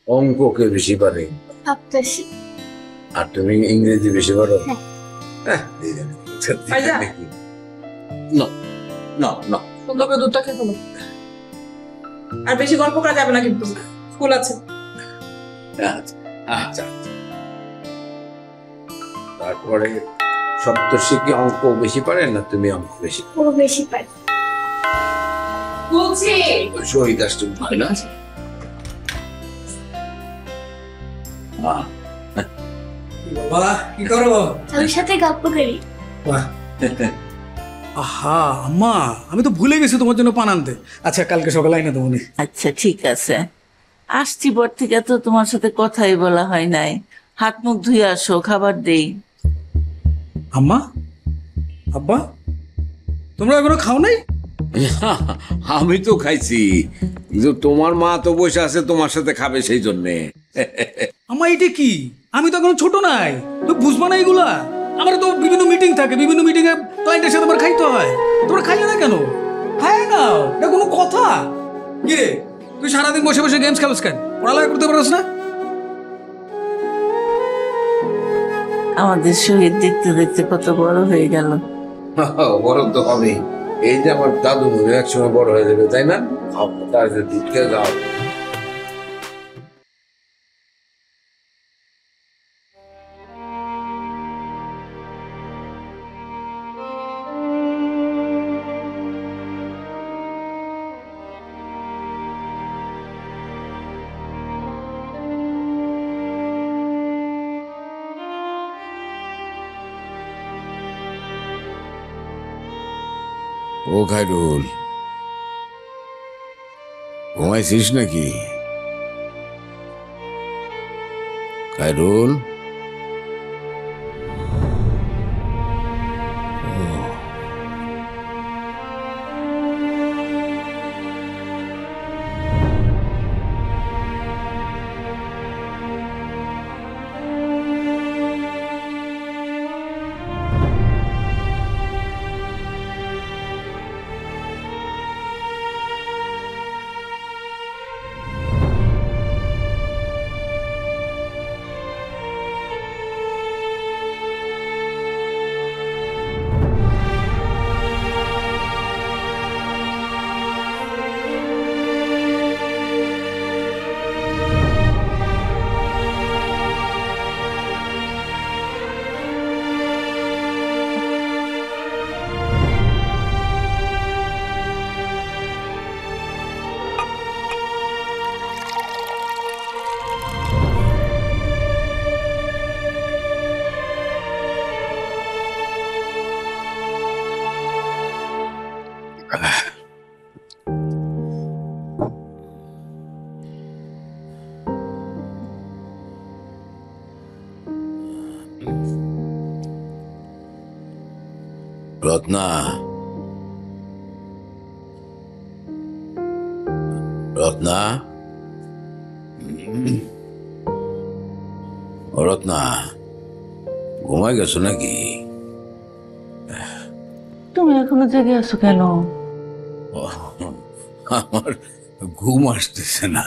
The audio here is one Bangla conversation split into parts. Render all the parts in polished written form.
অঙ্ককে বেশি পারে ভাবতেছি। আর তুমি ইংরেজি বেশি পারো। হ্যাঁ। ভাইয়া। না না না সুন্দর করে দুধটা খেয়ে ফেলো। আর বেশি গল্প করা যাবে না কিন্তু, স্কুল আছে। আচ্ছা আচ্ছা। তারপরে সপ্তর্ষি কি অঙ্ক বেশি পারেন না তুমি অঙ্ক বেশি? ও বেশি পারে। বলছি শহীদ আসতে হয় না। বাবা কি করো? ওর সাথে গল্প করি। আহা আম্মা, আমি তো ভুলে গেছি তোমার জন্য পান আনতে। আচ্ছা কালকে সকালে আইনা দেবো নি। আচ্ছা ঠিক আছে, আসছি পর থেকে তো তোমার সাথে কথাই বলা হয় নাই। হাত মুখ ধুয়ে আসো, খাবার দেই। আম্মা, আব্বা, তোমরা এখনো খাও নাই? আমি তো খাইছি, কিন্তু তোমার মা তো বসে আছে তোমার সাথে খাবে সেই জন্যে। আম্মা এটা কি? আমি তো এখনো ছোট নাই, তো বুঝবা না এগুলা? আমার তো বিভিন্ন মিটিং থাকে, বিভিন্ন মিটিং এ ক্লায়েন্টের সাথে আমার খাইতে হয়। তোমরা খাইলে না কেন? খাই না, এটা কোনো কথা? কি রে, তুই সারাদিন বসে বসে গেমস খেলোস কেন? পড়ালেখা করতে পারছ না? আমাদের শহীদ দেখতে দেখতে কত বড় হয়ে গেল। বড় তো হবে, এই যে আমার দাদু এক সময় বড় হয়ে যাবে, তাই না? তার দুধ খেয়ে যাও। ও খায়রুল, ঘুমাইছিস নাকি? খায়রুল, রত্না, রত্না, ও রত্না, ঘুমাই গেছো নাকি? তুমি এখনো জেগে আছো কেন? আমার ঘুম আসতেছে না।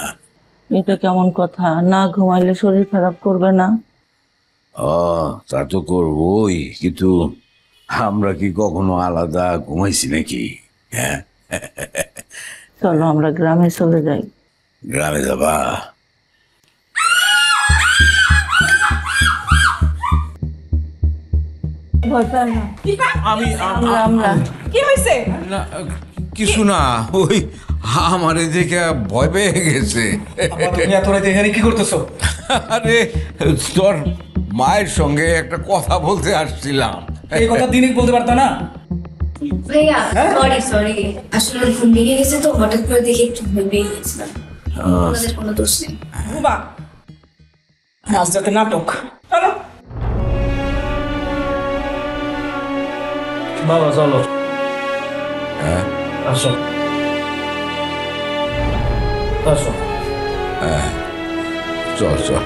এটা কেমন কথা? না ঘুমাইলে শরীর খারাপ করবে না? তা তো করবই, কিন্তু আমরা কি কখনো আলাদা ঘুমাইছি নাকি? হ্যাঁ, চলো আমরা গ্রামে চলে যাই। গ্রামে যাবা? আমি আমরা কি হয়েছে? না, কিছু না, ওই আমারে দেখে ভয় পেয়ে গেছে। তুমি এত রাতে এখানে কি করতেছো? আরে তোর মায়ের সঙ্গে একটা কথা বলতে আসছিলাম। এই কথা দিনে বলতে পারতা না? ভাইয়া সরি সরি, আসলে ঘুম ভেঙে গেছে তো হঠাৎ করে দেখে একটু ভেঙে গেছিলাম। আমাদের কোনো দোষ নেই। রুবা, আজ রাতে নাটক। চলো। বাবা চলো। হ্যাঁ, আসো আসো। চল চল।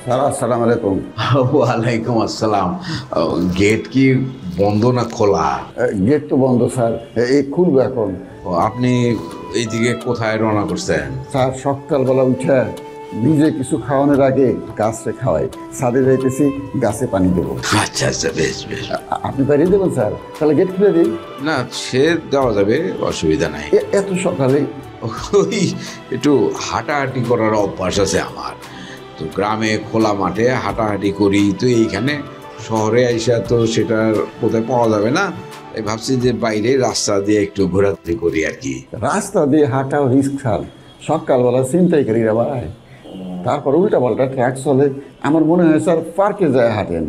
স্যার আসসালামু আলাইকুম। ওয়ালাইকুম আসসালাম। গেট কি বন্ধ না খোলা? গেট তো বন্ধ স্যার, এই খুলবো এখন। আপনি এইদিকে কোথায় রওনা করছেন? স্যার সকালবেলা উঠে নিজে কিছু খাওয়ানোর আগে গাছে খাওয়াই, ছাদে যাইতেছি গাছে পানি দেবো। আচ্ছা আচ্ছা, বেশ বেশ। আপনি পাঠিয়ে দেবেন স্যার? তাহলে গেট খুলে দিই। না, সে দেওয়া যাবে, অসুবিধা নাই। এত সকালে? ওই একটু হাঁটাহাঁটি করার অভ্যাস আছে আমার, তো গ্রামে খোলা মাঠে হাঁটাহাঁটি করি, তো এইখানে শহরে আইসা তো সেটা কোথায় পাওয়া যাবে না, তাই ভাবছি যে বাইরে রাস্তা দিয়ে একটু ঘোরাঘুরি করি আর কি। রাস্তা দিয়ে হাঁটাও রিস্ক স্যার, সকালবেলা ছিনতাইকারীরা বাড়ায়, তারপর উল্টা পাল্টা ট্রাক চলে। আমার মনে হয় স্যার পার্কে যায় হাঁটেন।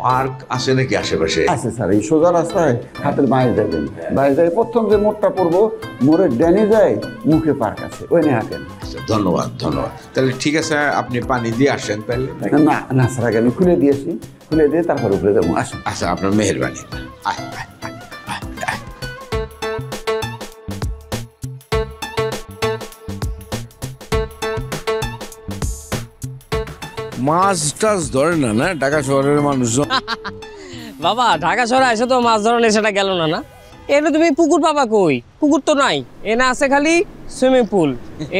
পার্ক আছে নাকি আশেপাশে? আছে স্যার, এই সোজা রাস্তায় হাতের বাইরে যাবেন, বাইরে যায় প্রথম যে মোড়টা পড়বো, মোড়ের ড্যানে যায়, মুখে পার্ক আছে, ওই নিয়ে হাঁটেন। আচ্ছা, ধন্যবাদ ধন্যবাদ। তাহলে ঠিক আছে, আপনি পানি দিয়ে আসেন তাহলে। না না স্যার, আগে আমি খুলে দিয়েছি, খুলে দিয়ে তারপর উপরে যাবো। আসুন। আচ্ছা, আপনার মেহেরবানি। আয় আয় আয় আয় আয়। মাছ টাছ ধরে না না ঢাকা শহরের মানুষজন? বাবা ঢাকা শহরে এসে তো মাছ ধরা সেটা গেল না না। এনে তুমি পুকুর পাবা কই? পুকুর তো নাই, এনে আছে খালি সুইমিং পুল।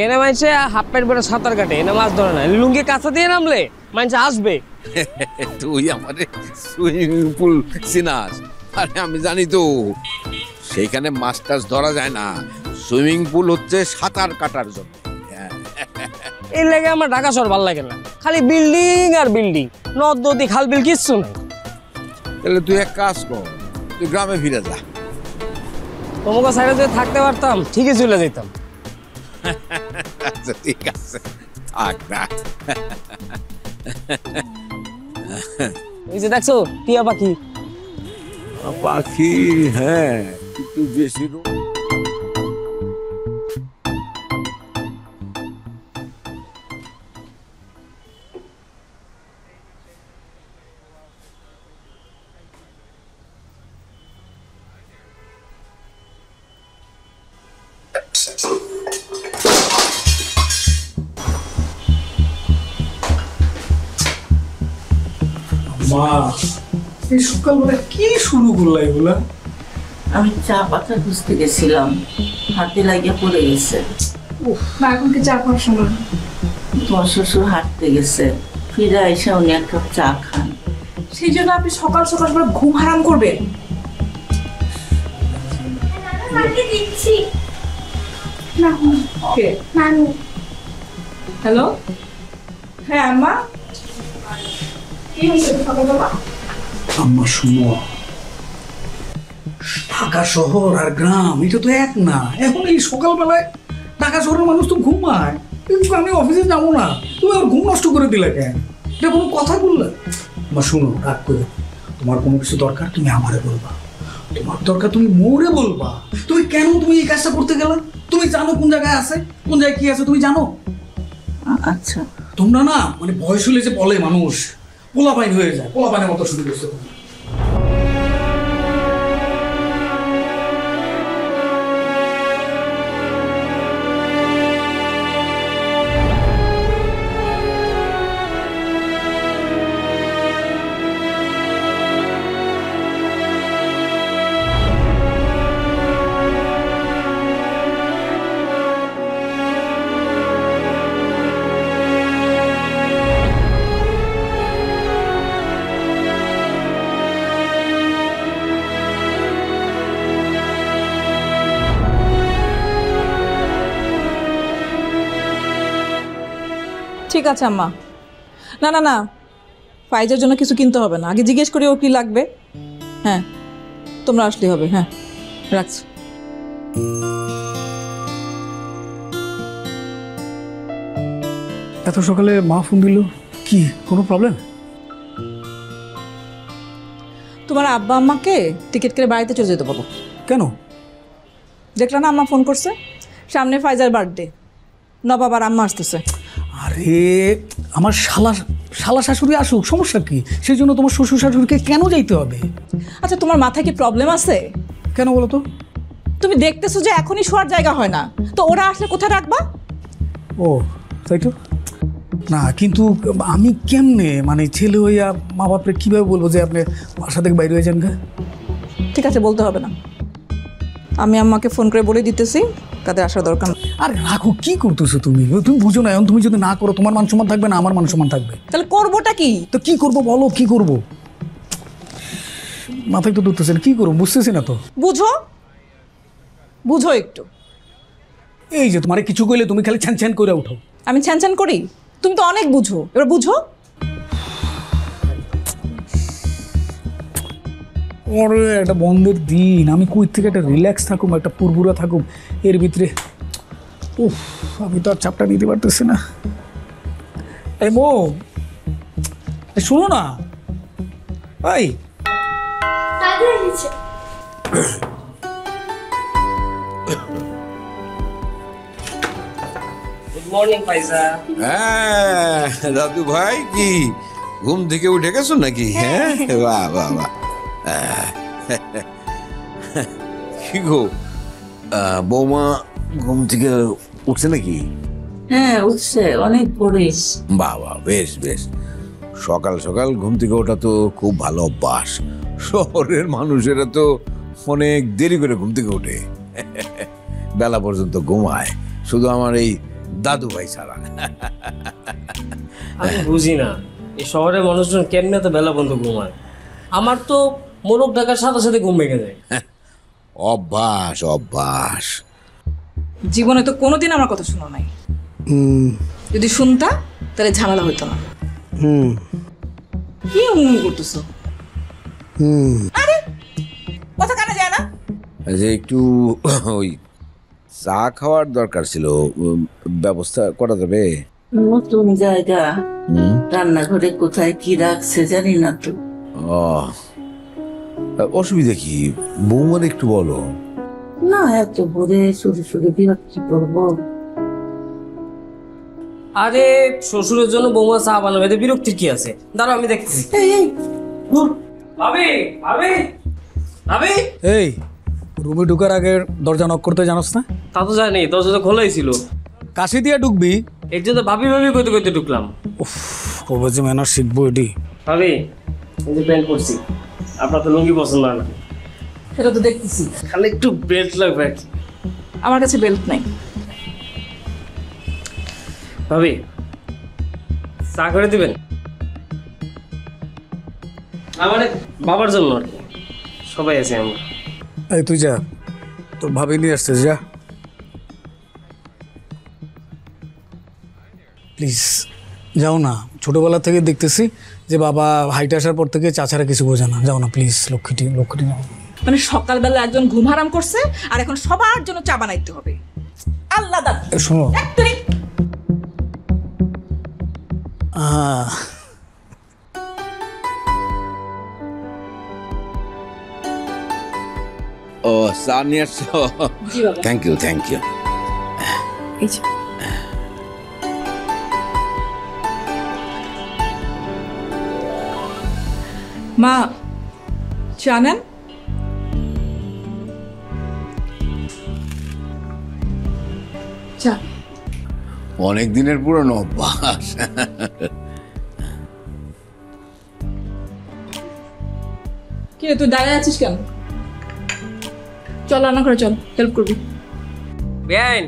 এনে মানছে হাফ প্যান্ট পরে সাঁতার কাটে, এনে মাছ ধরে না। লুঙ্গি কাঁচা দিয়ে নামলে মানছে আসবে। তুই আমাদের সুইমিং পুল চিনাস? আরে আমি জানি তো, সেইখানে মাছ টাছ ধরা যায় না। সুইমিং পুল হচ্ছে সাঁতার কাটার জন্য। এই লেগে আমার ঢাকা শহর ভালো লাগে না, খালি বিল্ডিং আর বিল্ডিং, নদ নদী খাল বিল কিচ্ছু নাই। তাহলে তুই এক কাজ কর, তুই গ্রামে ফিরে যা। তোমাকে সাইডে যদি থাকতে পারতাম ঠিকই চলে যেতাম। আচ্ছা ঠিক আছে, থাক না। এই যে দেখছো টিয়া পাখি, পাখি, হ্যাঁ একটু বেশি। মা, এই সকালবেলা কি শুরু করলা এগুলা? আমি চা পাতা খুঁজতে গেছিলাম, হাতে লাগিয়ে পড়ে গেছে। মা এখন কি চা খাওয়ার সময়? তোমার শ্বশুর হাঁটতে গেছে, ফিরে এসে উনি এক কাপ চা খান। সেই জন্য আপনি সকাল সকাল সকাল ঘুম হারাম করবেন? দিচ্ছি না। কে? নানু। হ্যালো, হ্যাঁ আম্মা। কি হয়েছে সকালবেলা? আম্মা শুনো, ঢাকা শহর আর গ্রাম এটা তো এক না। এখন এই সকালবেলায় ঢাকা শহরের মানুষ তো ঘুমায়, কিন্তু আমি অফিসে যাবো না, তুমি আমার ঘুম নষ্ট করে দিলে কেন? এটা কোনো কথা বললে? মা শুনো, রাগ করে, তোমার কোনো কিছু দরকার তুমি আমারে বলবা, তোমার দরকার তুমি মোরে বলবা। তুমি কেন তুমি এই কাজটা করতে গেলা? তুমি জানো কোন জায়গায় আছে, কোন জায়গায় কি আছে, তুমি জানো? আচ্ছা, তোমরা না মানে বয়স হলে যে বলে মানুষ পোলাপাইন হয়ে যায়, পোলাপাইনের মতো শুরু করছে। ঠিক আছে আম্মা। না না না, ফাইজের জন্য কিছু কিনতে হবে না, আগে জিজ্ঞেস করি ও কি লাগবে। হ্যাঁ তোমরা আসলেই হবে। হ্যাঁ রাখছি। এত সকালে মা ফোন দিল, কি কোনো প্রবলেম? তোমার আব্বা আম্মাকে টিকিট কেটে বাড়িতে চলে যেতে বলো। কেন? দেখলে না আম্মা ফোন করছে, সামনে ফাইজার বার্থডে, নবাব আর আম্মা আসতেছে। আরে আমার শালা শালা শাশুড়ি আসুক, সমস্যা কি? সেই জন্য তোমার শ্বশুর শাশুড়িকে কেন যাইতে হবে? আচ্ছা তোমার মাথায় কি প্রবলেম আছে? কেন বলো তো? তুমি দেখতেছো যে এখনই শোয়ার জায়গা হয় না, তো ওরা আসলে কোথায় রাখবা? ও তাই তো, না কিন্তু আমি কেমনে মানে ছেলে হইয়া মা বাপরে কিভাবে বলবো যে আপনি বাসা থেকে বাইরে হয়ে যান গা? ঠিক আছে, বলতে হবে না। আমি আম্মাকে ফোন করে বলে দিতেছি তাদের আসার দরকার নেই। আরে রাখো, কি করতেছো তুমি? তুমি বুঝো না, এখন তুমি যদি না করো তোমার মান সম্মান থাকবে না, আমার মান সম্মান থাকবে। তাহলে করবোটা কি? তো কি করবো বলো, কি করবো? মাথায় তো ধরতেছে না, কি করবো বুঝতেছি না তো। বুঝো, বুঝো একটু। এই যে তোমার কিছু কইলে তুমি খালি ছ্যান ছ্যান করে উঠো। আমি ছ্যান ছ্যান করি? তুমি তো অনেক বুঝো, এবার বুঝো। ওরে একটা বন্ধের দিন, আমি কই থেকে একটা রিল্যাক্স থাকুম, একটা পুরপুরা থাকুম, এর ভিতরে উফ, আমি তো আর চাপটা নিতে পারতেছি না। এই মো, এই শোনো না ভাই, গুড মর্নিং পাইসা। হ্যাঁ দাদু ভাই, কি ঘুম থেকে উঠে গেছো নাকি? হ্যাঁ, বাহ বাহ বাহ। কি গো, বৌমা ঘুম থেকে উঠছে নাকি? হ্যাঁ উঠছে, অনেক পড়িস। বাহ বাহ, বেশ বেশ। সকাল সকাল ঘুম থেকে ওঠা তো খুব ভালো অভ্যাস। শহরের মানুষেরা তো অনেক দেরি করে ঘুম থেকে ওঠে, বেলা পর্যন্ত ঘুমায়, শুধু আমার এই দাদু ভাই ছাড়া। আমি বুঝি না এই শহরের মানুষজন কেমনে তো বেলা বন্ধ ঘুমায়। আমার তো মোরগ ডাকার সাথে সাথে ঘুম ভেঙে যায়। অভ্যাস অভ্যাস। জীবনে তো কোনোদিন আমার কথা শোনো নাই। যদি শুনতা তাহলে ঝামেলা হইতো না। কি করতেছো? আরে কথা কানে যায় না? যে একটু ওই চা খাওয়ার দরকার ছিল, ব্যবস্থা করা যাবে? নতুন জায়গা, রান্নাঘরে কোথায় কি রাখছে জানি না তো। ও, অসুবিধা কি? বৌমার একটু বলো না, এত ভোরে শুধু শুধু বিরক্তি করবো। আরে শ্বশুরের জন্য বৌমা চা বানাবে, এতে বিরক্তির কি আছে? দাঁড়াও আমি দেখতেছি। ভাবি ভাবি ভাবি, এই রুমে ঢুকার আগে দরজা নক করতে জানোস না? তা তো জানি, দরজা তো খোলাই ছিল। কাশি দিয়ে ঢুকবি। এর জন্য ভাবি ভাবি কইতে কইতে ঢুকলাম। উফ, কবে যে ম্যানার শিখবো এটি। ভাবি এই যে প্যান্ট পরছি, আপনার তো লুঙ্গি পছন্দ হয় না। সেটা তো দেখতেছি। খালি একটু বেল্ট লাগবে আর কি। আমার কাছে বেল্ট নাই। ভাবি চা করে দিবেন? আমার বাবার জন্য আর কি, সবাই আছে আমরা। এই তুই যা, তোর ভাবি নিয়ে আসছিস, যা প্লিজ। যাও না, ছোটবেলা থেকে দেখতেছি যে বাবা হাইটে আসার পর থেকে চাচারা কিছু বোঝে না। যাও না প্লিজ, লক্ষ্মীটি লক্ষ্মীটি যাও। মানে সকালবেলা একজন ঘুম হারাম করছে আর এখন সবার জন্য চা বানাইতে হবে। আল্লাহ দাদা, শোনো, একটুই ও চা নিয়ে আসছো? Thank you thank you. মা চা নেন। চা অনেক দিনের পুরনো অভ্যাস। কি রে, তুই দাঁড়িয়ে আছিস কেন? চল রান্না করে, চল হেল্প করবি। বেআইন,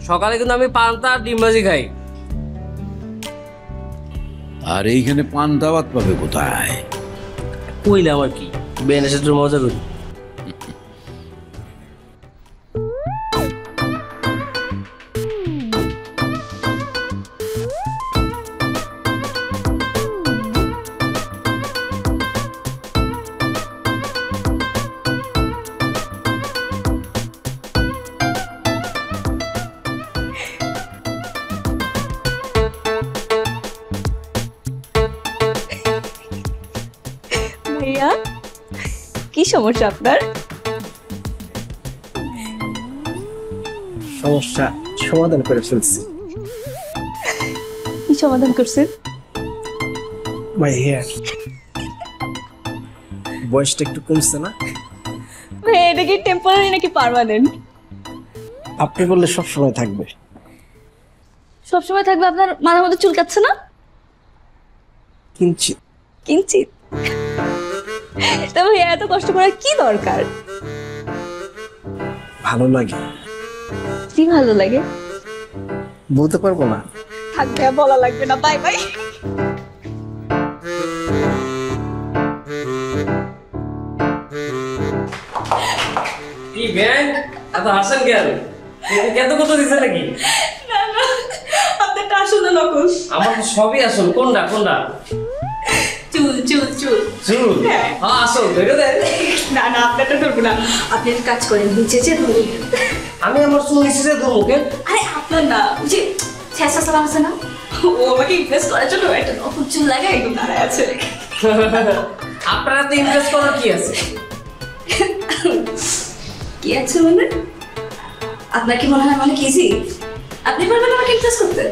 সকালে কিন্তু আমি পান্তা আর ডিম ভাজি খাই। আর এইখানে পান্তা ভাত পাবে কোথায়? কইলে আমার কি, বেআইনের সাথে মজা করি। ভাইয়া কি সমস্যা আপনার? সমস্যা সমাধান করে ফেলছি। কি সমাধান করছেন? মাই হেয়ার বয়সটা একটু কমছে না? ভাইয়া এটা কি টেম্পোরারি নাকি পার্মানেন্ট? আপনি বললে সব সময় থাকবে। সবসময় থাকবে আপনার মাথার মধ্যে চুলকাচ্ছে না? কিঞ্চিত। কিঞ্চিত। তা ভাইয়া এত কষ্ট করার কি দরকার? ভালো লাগে। কি ভালো লাগে? বলতে পারবো না। থাকবে, বলা লাগবে না। Bye bye. কি ব্যাং এত হাসেন কেন? কত কত দিছে নাকি? না না, আপনারটা আসলে নকল। আমার তো সবই আসল। কোনটা কোনটা? চুল চুল চুল। চুল? হ্যাঁ আসল ধরে দেন। না না, আপনারটা ধরবো না। আপনি একটা কাজ করেন, নিচে ধরুন। আমি আমার চুল নিচে ধরবো কেন? আরে আপনার না, ওই যে ছেঁচা সালাম আছে না, ও আমাকে ইমপ্রেস করার জন্য একটা নকল চুল লাগাই একদম দাঁড়ায় আছে। আপনারা তো ইমপ্রেস করার কি আছে? কি আছে মানে? আপনার কি মনে হয় অনেক ইজি? আপনি পারবেন আমাকে ইমপ্রেস করতে?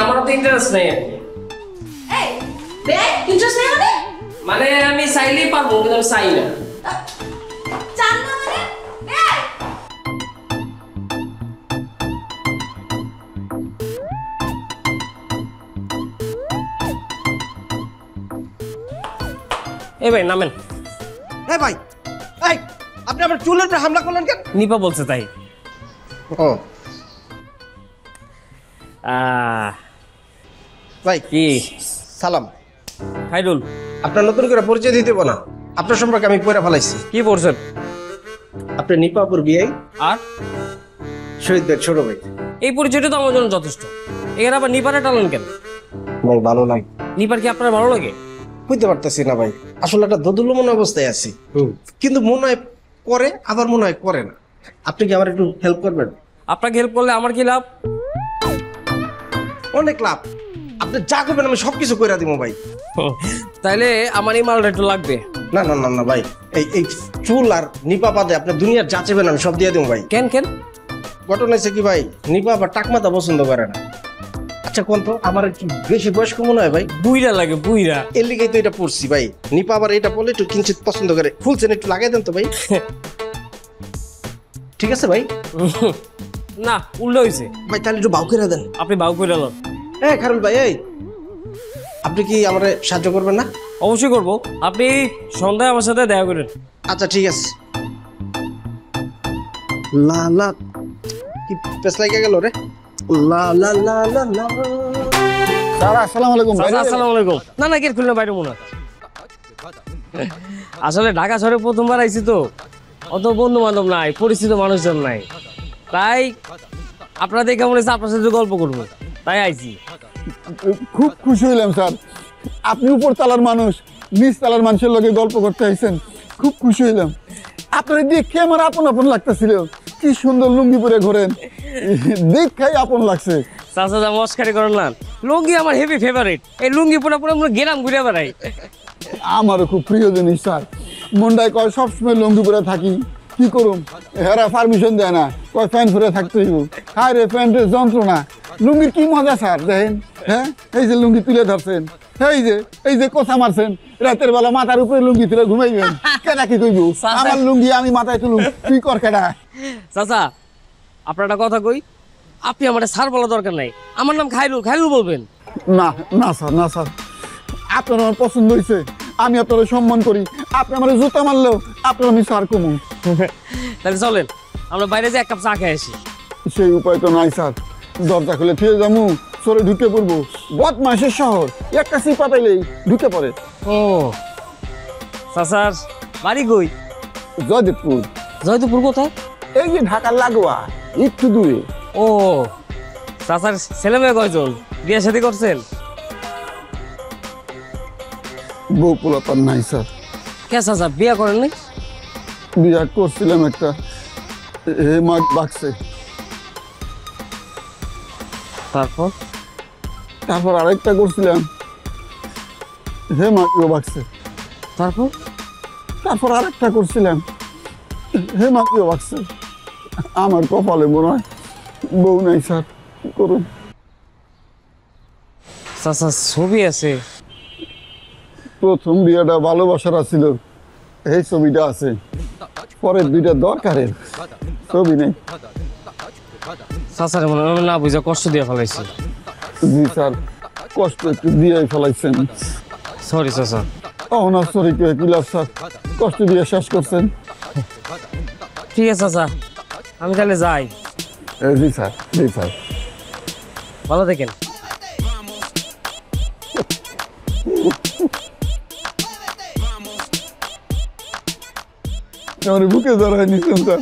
আমার তো ইন্টারেস্ট নেই। এই বেআই, ইন্টারেস্ট নেই মানে? মানে আমি চাইলেই পারবো কিন্তু আমি চাই না। চান না মানে? বেআই! এ ভাই নামেন। হ্যাঁ ভাই, এই আপনি আমার চুলের উপরে হামলা করলেন কেন? নিপা বলছে তাই। ও ভাই কি সালাম। খাইরুল, আপনার নতুন করে পরিচয় দিতে না, আপনার সম্পর্কে আমি পড়ে ফেলাইছি। কি পড়ছেন? আপনি নিপাপুর বিয়ে আর শহীদ ভাই ছোট ভাই। এই পরিচয়টা তো আমার জন্য যথেষ্ট। এখানে আবার নিপারে টানলেন কেন? ভাই ভালো লাগে। নিপার কি আপনার ভালো লাগে? বুঝতে পারতেছি না ভাই, আসলে একটা দোদুল্যমান অবস্থায় আছি, কিন্তু মনে হয় করে আবার মনে হয় করে না। আপনি কি আমার একটু হেল্প করবেন? আপনাকে হেল্প করলে আমার কি লাভ? অনেক লাভ। আপনি যা করবেন আমি সবকিছু করে দিব ভাই। তাইলে আমার এই মালটা একটু লাগবে। না না না না ভাই, এই চুল আর নিপা বাদে আপনি দুনিয়ার যা চাইবেন আমি সব দিয়ে দেবো ভাই। কেন কেন? ঘটনা হচ্ছে কি ভাই, নিপা আবার টাকমাতা পছন্দ করে না। আচ্ছা কোন তো আমার একটু বেশি বয়স্ক মনে হয় ভাই, বুইরা লাগে বুইরা। এর লিগেই তো এটা পড়ছি ভাই। নিপা আবার এটা বলে একটু কিঞ্চিত পছন্দ করে। ফুল চেন একটু লাগাই দেন তো ভাই। ঠিক আছে ভাই? না উল্টো হয়েছে ভাই তাহলে একটু বাউ করে দেন। আপনি বাউ করে লন। হ্যাঁ খারুল ভাই, এই আপনি কি আমার সাহায্য করবেন না? অবশ্যই করবো। আপনি সন্ধ্যায় আমার সাথে দেখা করেন। আচ্ছা ঠিক আছে। লা লা কি পেছ লাগে গেল রে। লা লা লা লা লা। স্যার আসসালামু আলাইকুম। আসসালামু আলাইকুম। না না গেট খুললে বাইরে মনে হয়। আসলে ঢাকা শহরে প্রথমবার আইছি তো, অত বন্ধু বান্ধব নাই, পরিচিত মানুষজন নাই, তাই আপনারা দেখে মনে হচ্ছে আপনার সাথে গল্প করবো, তাই আইছি। খুব খুশি হইলাম স্যার, আপনি উপর তালার মানুষ, নিচ তালার মানুষের লগে গল্প করতে আইছেন, খুব খুশি হইলাম। আপনার দেখে আমার আপন আপন লাগতেছিল, কি সুন্দর লুঙ্গি পরে ঘোরেন, দেখাই আপন লাগছে। চাচা মস্কারি করেন না, লুঙ্গি আমার হেভি ফেভারিট। এই লুঙ্গি পুরো পুরো গেরাম ঘুরে বেড়াই। আমারও খুব প্রিয় জিনিস স্যার, মনটায় কয় সবসময় লুঙ্গি পরে থাকি, কি করুম, হেরা পারমিশন দেয় না, কয় ফ্যান ফিরে থাকতে হইব। হায় রে ফ্যানের যন্ত্রণা, লুঙ্গির কি মজা স্যার দেখেন। হ্যাঁ এই যে লুঙ্গি তুলে ধরছেন, এই যে কথা মারছেন, রাতের বেলা মাথার উপরে লুঙ্গি তুলে ঘুমাইবেন, কেডা কি কইব আমার লুঙ্গি আমি মাথায় তুলুম, তুই কর কেডা। চাচা আপনার একটা কথা কই, আপনি আমার স্যার বলা দরকার নাই, আমার নাম খাইরুল, খাইরুল বলবেন। না না স্যার, না স্যার, আপনার আমার পছন্দ হয়েছে, আমি আপনার সম্মান করি, আপনি আমার জুতা মারলেও আপনার আমি স্যার কমু। তাহলে চলেন আমরা বাইরে যে এক কাপ চা খেয়ে আসি। সেই উপায় তো নাই স্যার, দরজা খুলে থিয়ে যামু, সরে ঢুকে পড়বো, বদমাইশের শহর, একটা সিপা পাইলেই ঢুকে পড়ে। ও চাচার বাড়ি কই? জয়দেবপুর। জয়দেবপুর কোথায়? এই যে ঢাকার লাগোয়া একটু দূরে। ও চাচার ছেলে মেয়ে কয়জন, বিয়ে শাদী করছেন? বউ পোলাপান নাই স্যার। কে চাচা বিয়ে করেন নাই? বিয়া করছিলাম একটা, হে মাঠ বাগছে। তারপর আরেকটা করছিলাম, হে মাটিও বাগছে। তারপর আরেকটা করছিলাম, হে মাটিও বাগছে। আমার কপালে মনে হয় বউ নাই স্যার, কি করুন। চাচা ছবি আছে? প্রথম বিয়েটা ভালোবাসার ছিল, এই ছবিটা আছে, পরের দুইটা দরকারের, ছবি নেই। চাচারে মনে হয় না বুঝা কষ্ট দিয়ে ফেলাইছি। জি স্যার, কষ্ট একটু দিয়ে ফেলাইছেন। সরি চাচা। না সরি কি লাভ স্যার, কষ্ট দিয়ে শেষ করছেন। ঠিক আছে চাচা, আমি তাহলে যাই। জি স্যার, জি স্যার। ভালো থাকেন। আমার বুকে জড়াই নিছেন স্যার।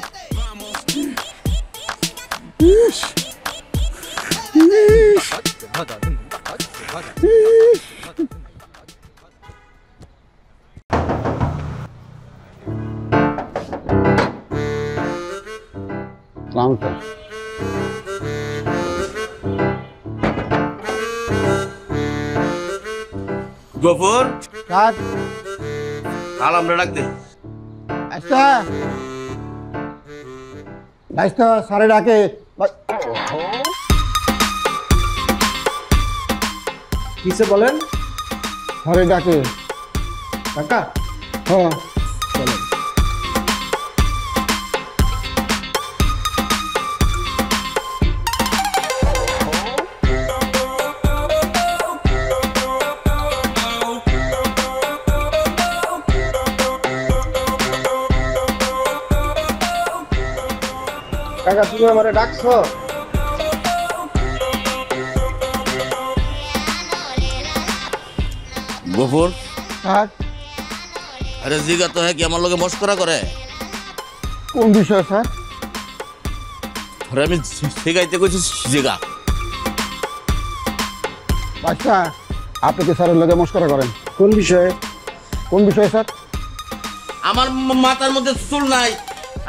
সালাম স্যার। গফর, স্যার কাল আমরা ডাক দে। আচ্ছা ভাইস্তা স্যারে ডাকে। কিসে বলেন? স্যারে ডাকে। কাকা হ্যাঁ কাকা, তুমি আমারে ডাকছো? গফর, স্যার। আরে জিগা তো হ্যাঁ কি আমার লগে মস্করা করে? কোন বিষয় স্যার? আরে আমি শিখাইতে কইছি জিগা। আচ্ছা, আপনি কি স্যারের লগে মস্করা করেন? কোন বিষয়ে? কোন বিষয়ে স্যার? আমার মাথার মধ্যে চুল নাই,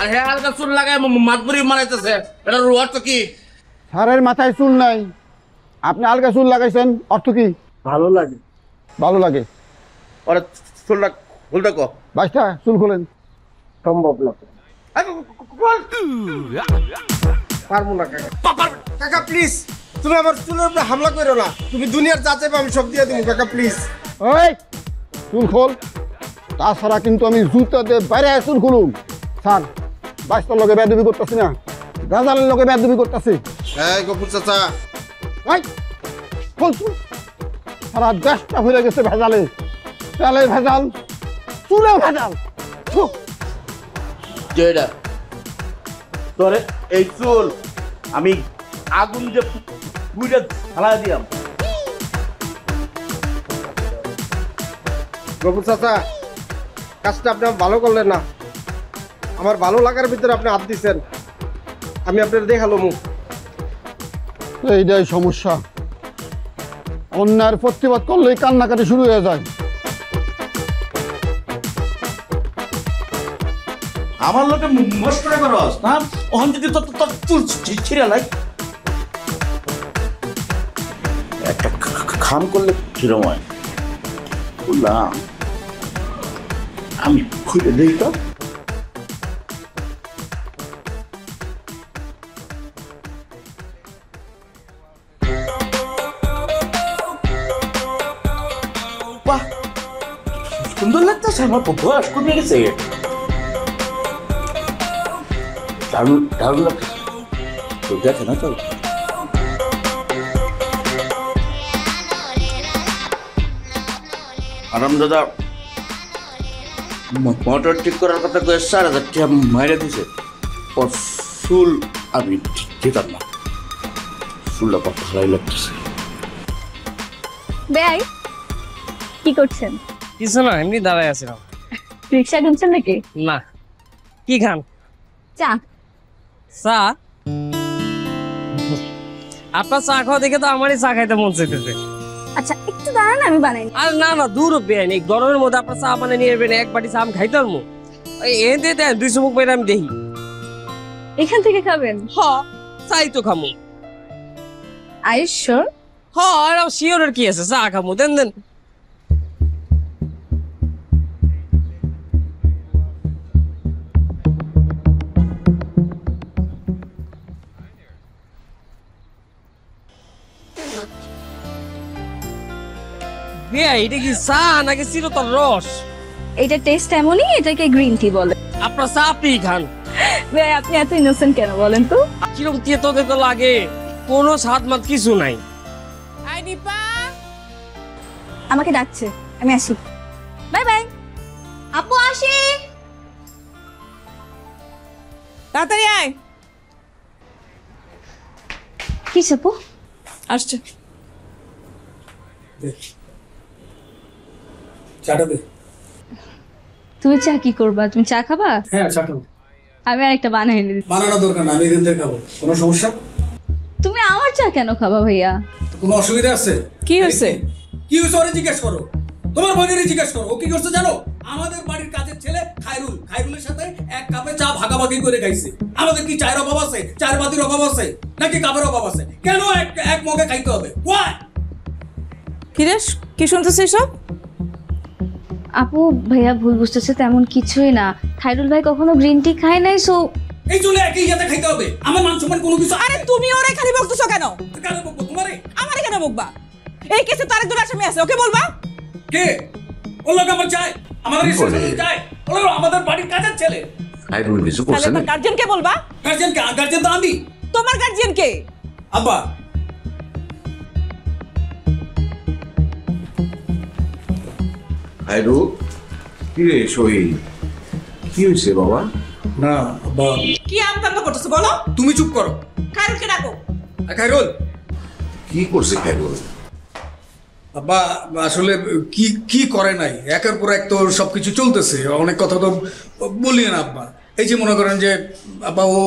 আর হ্যাঁ হালকা চুল লাগায় মাতবুরি মারাইতেছে। এটা অর্থ কি? স্যারের মাথায় চুল নাই, আপনি আলগা চুল লাগাইছেন, অর্থ কি? ভালো লাগে। ভালো লাগে। ওরে চুলটা খুলতে কো। বাইশটা চুল খোলেন। সম্ভব না। পারবো না কাকা। কাকা প্লিজ, তুমি আমার চুলের উপরে হামলা করো না। তুমি দুনিয়ার যা চাইবে আমি সব দিয়ে দেবো কাকা, প্লিজ। ওই চুল খোল, তাছাড়া কিন্তু আমি জুতা দিয়ে বাইরে চুল খুলুম। স্যার, বাইশটার লগে বেয়াদবি করতেছি না, গাজালের লগে বেয়াদবি করতেছি। এই গফুর চাচা, ওই খোল চুল। সারা দেশটা ভরে গেছে ভেজালে, তেলে ভেজাল, চুলেও ভেজাল। থু। যেটা তোরে এই চুল আমি আগুন যে পুইটা ঢালা দিলাম। গফুর চাচা, কাজটা আপনি ভালো করলেন না। আমার ভালো লাগার ভিতরে আপনি হাত দিচ্ছেন, আমি আপনার দেখালো মুখ। এইটাই সমস্যা, অন্যায়ের প্রতিবাদ করলেই কান্নাকাটি শুরু হয়ে যায়। আমার লোকে মস্করা করস না, ওখান যদি তোর চুল ছিঁড়ে লাই একটা খাম করলে কিরম হয় বললাম। আমি খুলে দিই তো। বাহ, সুন্দর লাগতেছে। আমার বয়স কমে গেছে, দারুণ দারুণ লাগতেছে। তো দেখে না চল। আরাম দাদা মোটর ঠিক করার কথা কয়ে 4,000 টাকা মাইরে দিছে। ওর চুল আমি দিতাম না, চুলটা খুব ভালোই লাগতেছে। বেআই কি করছেন? কিছু না, এমনি দাঁড়ায় আছিলাম। রিক্সা কিনছেন নাকি? না। কি খান? চা। চা? আপনার চা খাওয়া দেখে তো আমারই চা খাইতে মন চাইতেছে। আচ্ছা একটু দাঁড়ান, আমি বানাই। আর না না, দূর বেআইন, এই গরমের মধ্যে আপনার চা বানিয়ে নিয়ে আসবেন, এক বাটি চা আমি খাইতে পারবো? এ দিয়ে দেন 200 মুখ বাইরে আমি দেখি। এখান থেকে খাবেন? হ, চাই তো খামু। I sure? হ, আর শিওরের কি আছে, চা খামু, দেন দেন। বেআই, এটা কি চা নাকি চিরতর রস? এটা টেস্ট এমনই, এটাকে গ্রিন টি বলে। আপনার চা আপনি খান। ভাই আপনি এত ইনোসেন্ট কেন বলেন তো? কিরকম তেতো তেতো লাগে, কোনো স্বাদ মাত কিছু নাই। আমাকে ডাকছে, আমি আসি। Bye bye. আপু আসি। তাড়াতাড়ি আয়। কি আপু? আসছে। চাটা দে। তুমি চা কি করবা? তুমি চা খাবা? হ্যাঁ চা খাবো। আমি আরেকটা বানাই এনে দিচ্ছি। বানানোর দরকার না, আমি এখান থেকে খাবো। কোনো সমস্যা? তুমি আমার চা কেন খাবা ভাইয়া? কোনো অসুবিধা আছে? কি হয়েছে? কি হয়েছে ওরে জিজ্ঞেস করো, তোমার বোনেরই জিজ্ঞেস করো। ও কি করছে জানো? আমাদের বাড়ির কাজের ছেলে খায়রুলের সাথে এক কাপে চা ভাগাভাগি করে খাইছে। আমাদের কি চায়ের অভাব আছে? চায়ের বাতির অভাব আছে নাকি কাপের অভাব আছে? কেন এক মগে খাইতে হবে? ওয়াই? কিরেশ, কি শুনতেছিস সব? আপু ভাইয়া ভুল বুঝতেছে, তেমন কিছুই না। খায়রুল ভাই কখনো গ্রিন টি খায় নাই, সো এই চলে একই সাথে খাইতে হবে। আমার মান সম্মান কোনো কিছু? আরে তুমি ওরে খালি বকতেছো কেন? কেন বকবো তোমারে? আমারে কেন বকবা? এই কেসে তো আরেকজন আসামি আছে, ওকে বলবা? কে? ও লোক আমার চাই, আমাদের কি বলে? রিসেপশনে চাই। ও লোক আমাদের বাড়ির কাজের ছেলে। খায়রুল কিছু তাহলে করছে না? তার গার্জিয়ানকে বলবা? গার্জেন তো আমি। তোমার গার্জিয়ান কে? আব্বা। খায়রুল, কি রে শহীদ, কি হয়েছে বাবা? না আব্বা। কি আমতান্ন করতেছো বলো? তুমি চুপ করো। খায়রুলকে ডাকো। খায়রুল। কি করছে খায়রুল? আব্বা আসলে কি কি করে নাই, একের পর এক তো সবকিছু চলতেছে, অনেক কথা তো বলি না আব্বা। এই যে মনে করেন যে আব্বা ও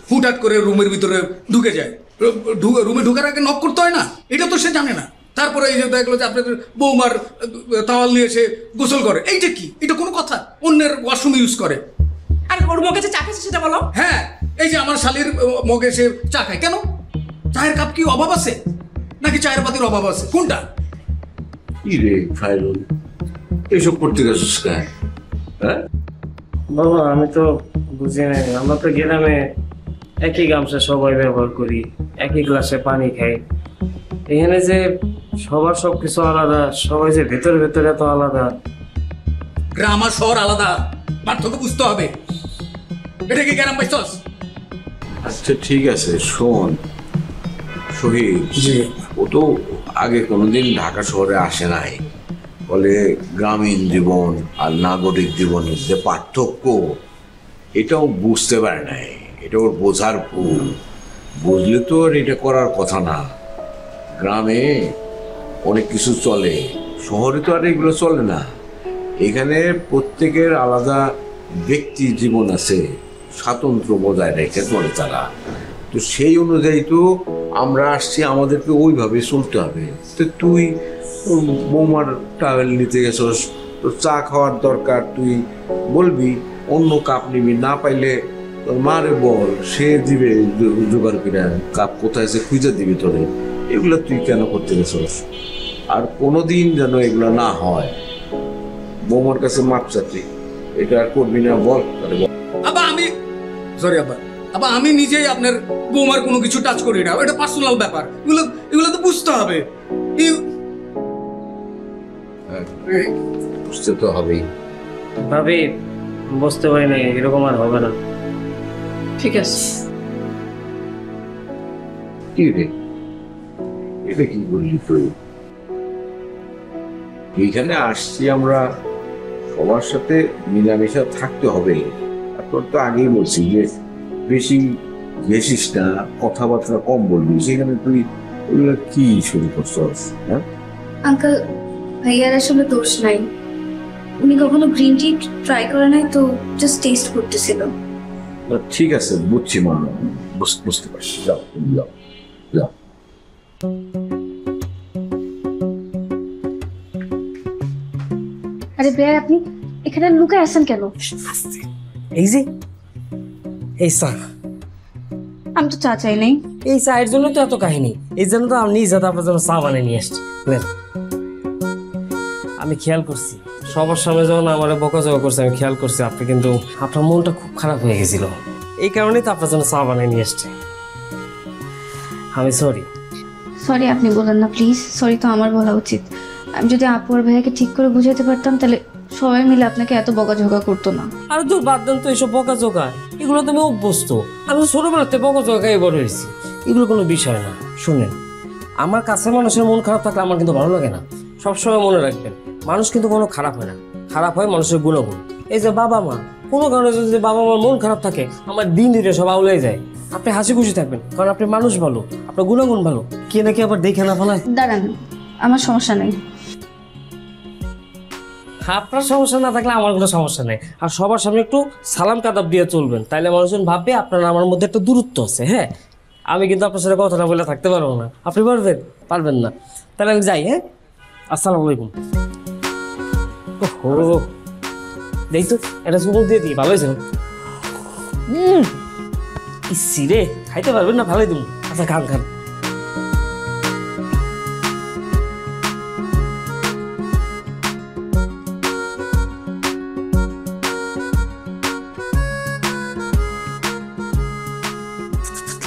হুটহাট করে রুমের ভিতরে ঢুকে যায়, রুমে ঢুকার আগে নক করতে হয় না, এটা তো সে জানে না। তারপরে এই যে দেখলো যে আপনাদের বৌমার তাওয়াল নিয়ে এসে গোসল করে, এইটা কি? এটা কোনো কথা? অন্যের ওয়াশরুম ইউজ করে। আর ওর মুখে যে চা খেয়েছে সেটা বলো। হ্যাঁ, এই যে আমার শালির মগে সে চা খায় কেন? চায়ের কাপ কি অভাব আছে নাকি চায়ের পাতির অভাব আছে? কোনটা? কি রে খায়রুল, এসব করতে গেছিস কেন? হ্যাঁ বাবা আমি তো বুঝি নাই, আমরা তো গ্রামে একই গামছা সবাই ব্যবহার করি, একই গ্লাসে পানি খাই। এখানে যে সবার সবকিছু আলাদা, সবাই যে ভেতরে ভেতরে এত আলাদা। গ্রাম আর শহর আলাদা, পার্থক্য বুঝতে হবে। এটা কি গ্রাম পাইছস? আচ্ছা ঠিক আছে, শোন শহীদ, জি। ও তো আগে কোনোদিন ঢাকা শহরে আসে নাই, ফলে গ্রামীণ জীবন আর নাগরিক জীবনের যে পার্থক্য এটাও বুঝতে পারে নাই। এটা ওর বোঝার ভুল। বুঝলে তো আর এটা করার কথা না। গ্রামে অনেক কিছু চলে, শহরে তো আর এগুলো চলে না। এখানে প্রত্যেকের আলাদা ব্যক্তি জীবন আছে, স্বাতন্ত্র্য বজায় রেখে চলে তারা। তো সেই অনুযায়ী তো আমরা আসছি, আমাদেরকে ওইভাবে চলতে হবে। তো তুই বৌমার টাওয়েল নিতে গেছস, তোর চা খাওয়ার দরকার, তুই বলবি অন্য কাপ নিবি, না পাইলে তোর মারে বল, সে দিবে জোগাড় কিনা, কাপ কোথায় সে খুঁজে দিবি তোরে। এগুলো তুই কেন করতে গেছস? আর কোনোদিন যেন এগুলো না হয়। বৌমার কাছে মাপ চাচ্ছি, এটা আর করবি না, বল তাহলে বল। আব্বা আমি সরি আব্বা, আব্বা আমি নিজেই আপনার বৌমার কোনো কিছু টাচ করি না, এটা পার্সোনাল ব্যাপার। এগুলো তো বুঝতে হবে। বুঝতে তো হবেই। ভাবি বুঝতে পারি নাই, এরকম আর হবে না। ঠিক আছে। কি রে, এটা কি বললি তুই? এইখানে আসছি আমরা, সবার সাথে মিলামিশা থাকতে হবে। আর তোর তো আগেই বলছি যে বেশি ঘেসিস না, কথাবার্তা কম বলবি। সেখানে তুই ওগুলো কি শুরু করছস? হ্যাঁ আঙ্কেল, ভাইয়ার আসলে দোষ নাই। উনি কখনো গ্রিন টি ট্রাই করে নাই, তো জাস্ট টেস্ট করতেছিল। ঠিক আছে, বুঝছি মা, বুঝতে পারছি। যাও তুমি যাও, যাও। আরে ভাইয়া আপনি এখানে লুকায় আছেন কেন? এই যে এই চা, আমি তো চা চাই নাই। এই চায়ের জন্য তো এত কাহিনী। এই জন্য তো আমি নিজে আপনার জন্য চা বানিয়ে নিয়ে আসছি। নেন। আমি খেয়াল করছি সবার সামনে যখন আমার বকাঝকা করছে, আমি খেয়াল করছি আপনি কিন্তু আপনার মনটা খুব খারাপ হয়ে গেছিল। এই কারণেই তো আপনার জন্য চা বানিয়ে নিয়ে আসছে। আমি সরি। সরি আপনি বলেন না প্লিজ, সরি তো আমার বলা উচিত। আমি যদি আপু আর ভাইয়াকে ঠিক করে বুঝাতে পারতাম, তাহলে সবাই মিলে আপনাকে এত বকাঝকা করতো না। আর দূর বাদ দেন তো এইসব বকাঝকা। এগুলো তুমি অভ্যস্ত। আমি তো ছোটবেলাতে বকচকাই বড় হয়েছি, এগুলো কোনো বিষয় না। শুনেন, আমার কাছে মানুষের মন খারাপ থাকলে আমার কিন্তু ভালো লাগে না। সবসময় মনে রাখবেন, মানুষ কিন্তু কোনো খারাপ হয় না, খারাপ হয় মানুষের গুণগুণ। এই যে বাবা মা, কোনো কারণে যদি বাবা মার মন খারাপ থাকে, আমার দিন দিতে সব আউলে যায়। আপনি হাসি খুশি থাকবেন, কারণ আপনি মানুষ ভালো, আপনার গুণাগুণ ভালো। কে নাকি আবার দেখে না ফেলায়। দাঁড়ান, আমার সমস্যা নেই। আপনার সমস্যা না থাকলে আমার কোনো সমস্যা নেই। আর সবার সামনে একটু সালাম কাদাব দিয়ে চলবেন, তাইলে মানুষজন ভাববে আপনার আমার মধ্যে একটা দূরত্ব আছে। হ্যাঁ, আমি কিন্তু আপনার সাথে কথাটা বলে থাকতে পারবো না। আপনি পারবেন? পারবেন না। তাহলে আমি যাই। হ্যাঁ, আসসালামু আলাইকুম। ওহো, দেখ তো এটা সুযোগ দিয়ে দিই, ভালো হয়েছে। ইসি রে, খাইতে পারবেন না? ভালোই দিন। আচ্ছা, খান খান।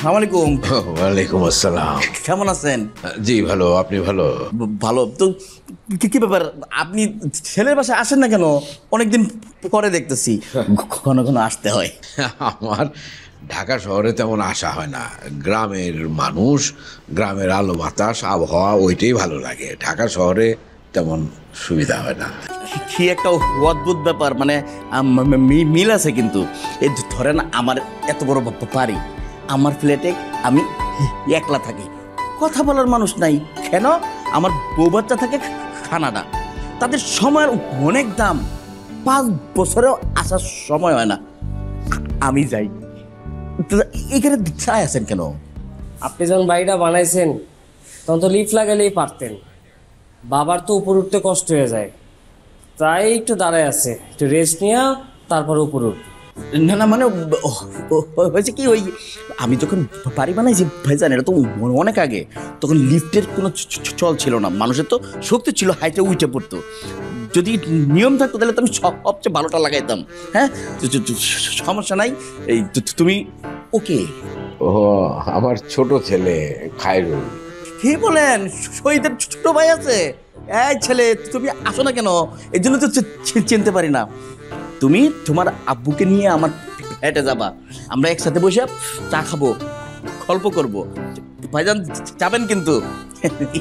আসসালামাইকুম। ওয়ালাইকুম আসসালাম। কেমন আছেন? জি ভালো, আপনি ভালো? ভালো তো। কি ব্যাপার, আপনি ছেলের বাসায় আসেন না কেন? অনেকদিন পরে দেখতেছি, ঘন ঘন আসতে হয়। আমার ঢাকা শহরে তেমন আসা হয় না। গ্রামের মানুষ, গ্রামের আলো বাতাস, আবহাওয়া, ওইটাই ভালো লাগে। ঢাকা শহরে তেমন সুবিধা হয় না। কি একটা অদ্ভুত ব্যাপার, মানে মিল আছে কিন্তু। এই ধরেন আমার এত বড় বাড়ি, আমার ফ্ল্যাটে আমি একলা থাকি, কথা বলার মানুষ নাই। কেন? আমার বউ বাচ্চা থাকে কানাডা, তাদের সময়ের অনেক দাম, 5 বছরেও আসার সময় হয় না। আমি যাই, এখানে চাই আছেন কেন? আপনি যখন বাড়িটা বানাইছেন তখন তো লিফট লাগালেই পারতেন। বাবার তো উপর উঠতে কষ্ট হয়ে যায়, তাই একটু দাঁড়ায় আছে, একটু রেস্ট নিয়ে তারপর উপর উঠ। না না, মানে হয়েছে কি, ওই আমি যখন বাড়ি বানাইছি ভাইজান, এটা তো অনেক আগে, তখন লিফটের কোনো চল ছিল না, মানুষের তো শক্তি ছিল হাইটে উঠে পড়তো। যদি নিয়ম থাকতো তাহলে তো আমি সবচেয়ে ভালোটা লাগাইতাম। হ্যাঁ, সমস্যা নাই। এই তুমি ওকে? ও, আমার ছোট ছেলে খায়রুল। কি বলেন, শহীদের ছোট ভাই আছে? এই ছেলে, তুমি আসো না কেন? এই জন্য তো চিনতে পারি না। তুমি তোমার আব্বুকে নিয়ে আমার ফ্ল্যাটে যাবা, আমরা একসাথে বসে চা খাবো, গল্প করবো। ভাইজান যাবেন কিন্তু?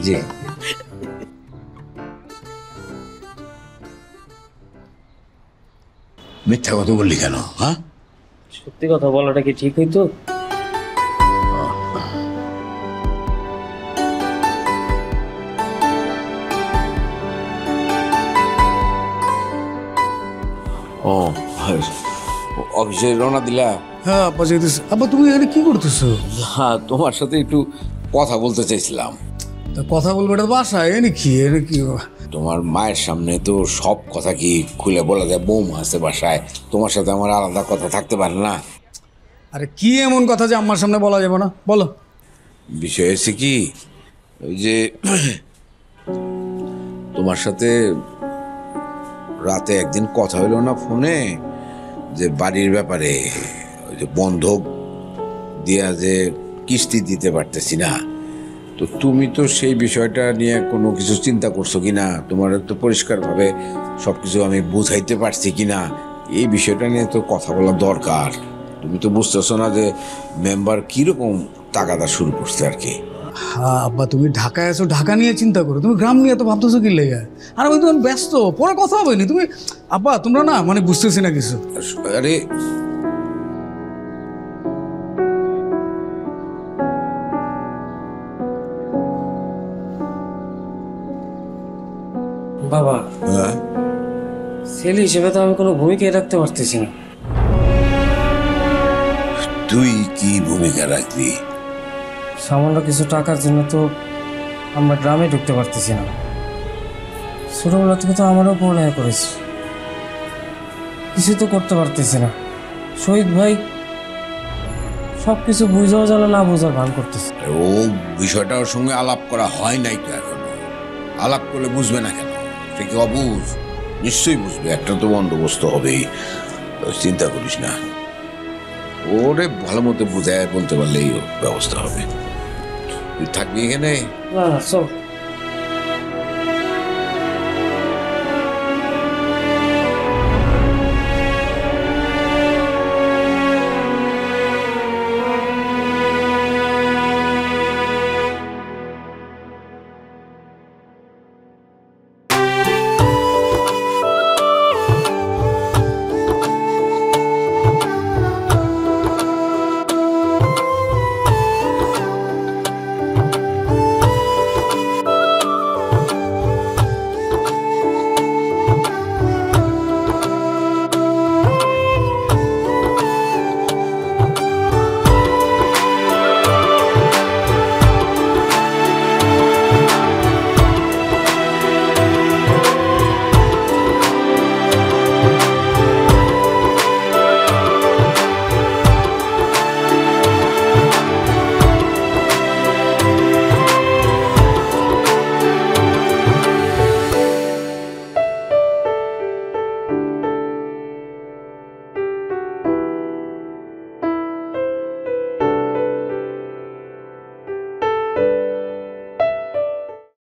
জি। মিথ্যা কথা বললি কেন? হ্যাঁ, সত্যি কথা বলাটা কি ঠিক হইতো? ও অফিসে রওনা দিলা? হ্যাঁ আব্বা যেতেছে। আব্বা তুমি এখানে কি করতেছো? হ্যাঁ, তোমার সাথে একটু কথা বলতে চাইছিলাম। তা কথা বলবো, এটা বাসায় এনে কি তোমার মায়ের সামনে তো সব কথা কি খুলে বলা যায়? বৌমা আছে বাসায়, তোমার সাথে আমার আলাদা কথা থাকতে পারে না? আরে কি এমন কথা যে আমার সামনে বলা যাবে না? বলো। বিষয় হচ্ছে কি, ওই যে তোমার সাথে রাতে একদিন কথা হইল না ফোনে, যে বাড়ির ব্যাপারে, ওই যে বন্ধক দিয়া যে কিস্তি দিতে পারতেছি না, তো তুমি তো সেই বিষয়টা নিয়ে কোনো কিছু চিন্তা করছো কিনা? তোমার তো পরিষ্কারভাবে সব কিছু আমি বুঝাইতে পারছি কিনা, এই বিষয়টা নিয়ে তো কথা বলা দরকার। তুমি তো বুঝতেছো না যে মেম্বার কীরকম তাগাদা শুরু করছে আর কি। হ্যাঁ আব্বা, তুমি ঢাকায় আছো, ঢাকা নিয়ে চিন্তা করো, তুমি গ্রাম নিয়ে তো ভাবতেছো কি লেগে? আর আমি তোমার ব্যস্ত, পরে কথা হবে না। তুমি আব্বা, তোমরা না মানে বুঝতেছি না কিছু। আরে বাবা, হ্যাঁ, ছেলে হিসেবে তো আমি কোনো ভূমিকাই রাখতে পারতেছি না। তুই কি ভূমিকা রাখবি? সামান্য কিছু টাকার জন্য তো আমরা গ্রামে ঢুকতে পারতেছি না। ছোটবেলা থেকে তো আমারও পড়ালেখা করেছি, কিছু তো করতে পারতেছি না। শহীদ ভাই সব কিছু বুঝাও জানা না বোঝার ভান করতেছে। ও বিষয়টা ওর সঙ্গে আলাপ করা হয় নাই তো এখনো। আলাপ করলে বুঝবে না কেন? সে কি অবুঝ? নিশ্চয়ই বুঝবে, একটা তো বন্দোবস্ত হবেই। চিন্তা করিস না, ওরে ভালো মতো বুঝায় বলতে পারলেই ব্যবস্থা হবে। তুই থাকবি এখানে? না না, চল।